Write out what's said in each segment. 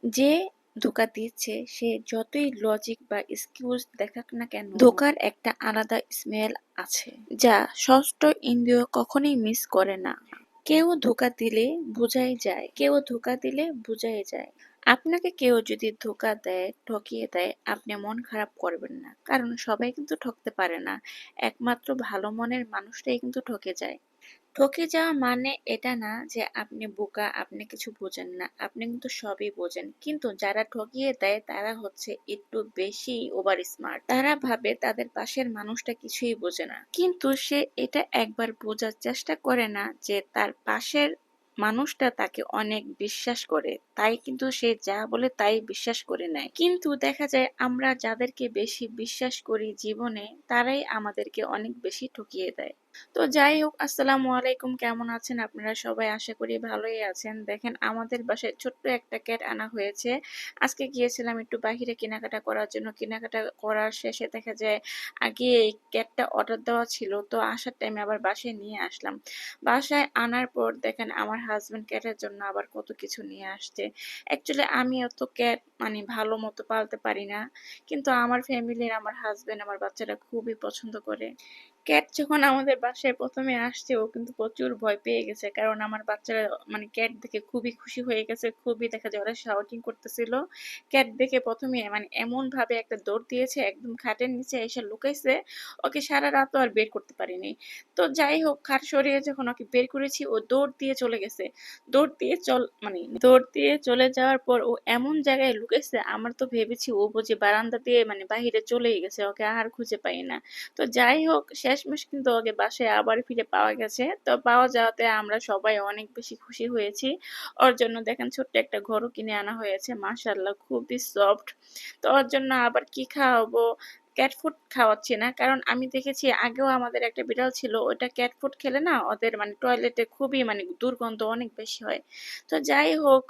যে ধোঁকা দিচ্ছে সে যতই লজিক বা এক্সকিউজ দেখাক না কেন, ধোঁকার একটা আলাদা স্মেল আছে যা ষষ্ঠ ইন্দ্রিয় কখনোই মিস করে না। কেউ ধোঁকা দিলে বোঝাই যায়। আপনাকে কেউ যদি ধোঁকা দেয়, ঠকিয়ে দেয়, আপনি মন খারাপ করবেন না, কারণ সবাই কিন্তু ঠকতে পারে না। একমাত্র ভালো মনের মানুষটাই কিন্তু ঠকে যায়। ঠকে যাওয়া মানে এটা না যে আপনি বোকা, আপনি কিছু বোঝেন না, আপনি কিন্তু সবই বোঝেন। কিন্তু যারা ঠকিয়ে দেয় তারা হচ্ছে একটু বেশি ওভার স্মার্ট। তারা ভাবে তাদের পাশের মানুষটা কিছুই বোঝে না, কিন্তু সে এটা একবার বোঝার চেষ্টা করে না যে তার পাশের মানুষটা তাকে অনেক বিশ্বাস করে, তাই কিন্তু সে যা বলে তাই বিশ্বাস করে নেয়। কিন্তু দেখা যায় আমরা যাদেরকে বেশি বিশ্বাস করি জীবনে, তারাই আমাদেরকে অনেক বেশি ঠকিয়ে দেয়। তো যাই হোক, আসসালামু আলাইকুম, কেমন আছেন আপনারা সবাই? আশা করি ভালোই আছেন। দেখেন, আমাদের বাসায় ছোট্ট একটা ক্যাট আনা হয়েছে। আজকে গিয়েছিলাম একটু বাহিরে কেনাকাটা করার জন্য। কেনাকাটা করার শেষে দেখা যায় আগে এই ক্যাটটা অর্ডার দেওয়া ছিল, তো আসার টাইমে আবার বাসায় নিয়ে আসলাম। বাসায় আনার পর দেখেন আমার হাজবেন্ড ক্যাটের জন্য আবার কত কিছু নিয়ে আসছে। অ্যাকচুয়ালি আমি অত ক্যাট ভালো মতো পালতে পারি না, কিন্তু আমার ফ্যামিলির, আমার হাজবেন্ড, আমার বাচ্চারা খুবই পছন্দ করে। ক্যাট যখন আমাদের বাসায় প্রথমে আসছে ও কিন্তু প্রচুর ভয় পেয়ে গেছে, কারণ আমার বাচ্চারা ক্যাট দেখে খুবই খুশি হয়ে গেছে, খুবই দেখা যায় ওরা শাউটিং করতেছিল। ক্যাট দেখে প্রথমে এমন ভাবে একটা দৌড় দিয়েছে, একদম খাটের নিচে এসে লুকাইছে। ওকে সারা রাত আর বের করতে পারিনি। তো যাই হোক, খাট সরিয়ে যখন ওকে বের করেছি ও দৌড় দিয়ে চলে গেছে। দৌড় দিয়ে চলে যাওয়ার পর ও এমন জায়গায় লুকাইছে, আমার তো ভেবেছি ও বুঝি বারান্দা দিয়ে বাহিরে চলেই গেছে, ওকে আর খুঁজে পাই না। তো যাই হোক, শেষমেশ কিন্তু ওকে বাসায় আবার ফিরে পাওয়া গেছে। তো পাওয়া যাওয়াতে আমরা সবাই অনেক বেশি খুশি হয়েছি। ওর জন্য দেখেন ছোট্ট একটা ঘরও কিনে আনা হয়েছে, মাশাআল্লাহ খুবই সফট। তো ওর জন্য আবার কি খাওয়াবো? ক্যাট ফুড খাওয়াচ্ছি না, কারণ আমি দেখেছি আগেও আমাদের একটা বিড়াল ছিল, ওটা ক্যাট ফুড খেলে না ওদের টয়লেটে খুবই দুর্গন্ধ অনেক বেশি হয়। তো যাই হোক,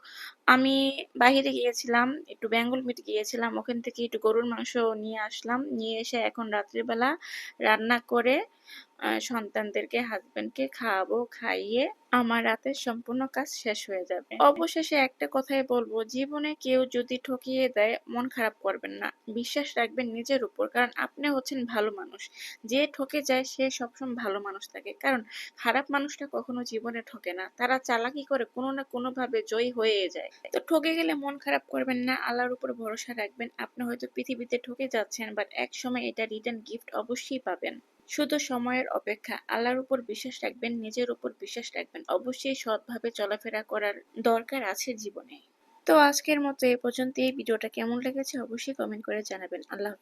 আমি বাহিরে গিয়েছিলাম, একটু বেঙ্গল মিট গিয়েছিলাম, ওখান থেকে একটু গরুর মাংস নিয়ে আসলাম। নিয়ে এসে এখন রাত্রিবেলা রান্না করে সন্তানদেরকে, হাজবেন্ডকে খাওয়াবো। খাইয়ে আমার রাতের সম্পূর্ণ কাজ শেষ হয়ে যাবে। অবশেষে একটা কথাই বলবো, জীবনে কেউ যদি ঠকিয়ে দেয় মন খারাপ করবেন না, বিশ্বাস রাখবেন নিজের উপর, কারণ আপনি হচ্ছেন ভালো মানুষ। যে ঠকে যায় সে সবসময় ভালো মানুষ থাকে, কারণ খারাপ মানুষটা কখনো জীবনে ঠকে না, তারা চালাকি করে কোনো না কোনো ভাবে জয়ী হয়ে যায়। তো ঠকে গেলে মন খারাপ করবেন না, আল্লাহর উপর ভরসা রাখবেন। আপনি হয়তো পৃথিবীতে ঠকে যাচ্ছেন, বাট এক সময় এটা রিটার্ন গিফট অবশ্যই পাবেন। শুধু সময়ের অপেক্ষা। আল্লাহর উপর বিশ্বাস রাখবেন, নিজের উপর বিশ্বাস রাখবেন, অবশ্যই সৎভাবে চলাফেরা করার দরকার আছে জীবনে। তো আজকের মতো এ পর্যন্ত। এই ভিডিওটা কেমন লেগেছে অবশ্যই কমেন্ট করে জানাবেন। আল্লাহ